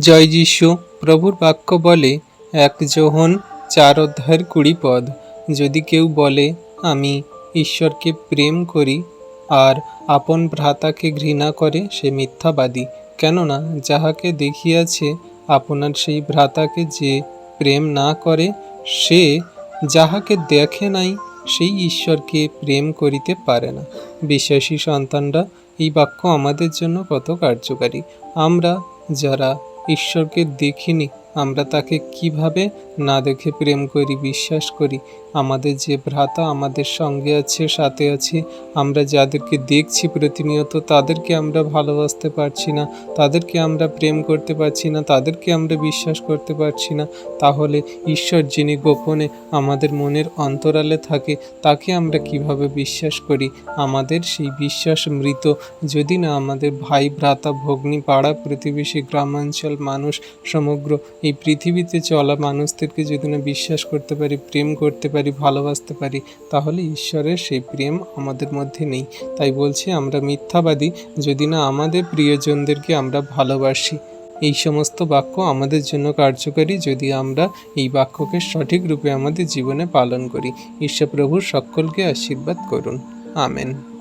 জয় যিশু। প্রভুর বাক্য বলে 1 যোহন 4 অধ্যায়ের 20 পদ, যদি কেউ বলে আমি ঈশ্বরকে প্রেম করি আর আপন ভ্রাতাকে ঘৃণা করে, সে মিথ্যাবাদী। কেননা যাহাকে দেখিয়াছে আপনার সেই ভ্রাতাকে যে প্রেম না করে, সে যাহাকে দেখে নাই সেই ঈশ্বরকে প্রেম করিতে পারে না। বিশ্বাসী সন্তানরা, এই বাক্য আমাদের জন্য কত কার্যকারী। আমরা যারা ঈশ্বরকে দেখিনি, আমরা তাকে কিভাবে না দেখে প্রেম করি, বিশ্বাস করি। আমাদের যে ভ্রাতা আমাদের সঙ্গে আছে, সাথে আছে, আমরা যাদেরকে দেখছি প্রতিনিয়ত, তাদেরকে আমরা ভালোবাসতে পারছি না, তাদেরকে আমরা প্রেম করতে পারছি না, তাদেরকে আমরা বিশ্বাস করতে পারছি না। তাহলে ঈশ্বর যিনি গোপনে আমাদের মনের অন্তরালে থাকে, তাকে আমরা কিভাবে বিশ্বাস করি? আমাদের সেই বিশ্বাস মৃত। যদি না আমাদের ভাই, ভ্রাতা, ভগ্নী, পাড়া প্রতিবেশী, গ্রামাঞ্চল মানুষ, সমগ্র এই পৃথিবীতে চলা মানুষদেরকে যদি না বিশ্বাস করতে পারি, প্রেম করতে পারি, ভালোবাসতে পারি, তাহলে ঈশ্বরের সেই প্রেম আমাদের মধ্যে নেই। তাই বলছি, আমরা মিথ্যাবাদী যদি না আমাদের প্রিয়জনদেরকে আমরা ভালোবাসি। এই সমস্ত বাক্য আমাদের জন্য কার্যকারী যদি আমরা এই বাক্যকে সঠিক রূপে আমাদের জীবনে পালন করি। ঈশ্বর প্রভু সকলকে আশীর্বাদ করুন। আমেন।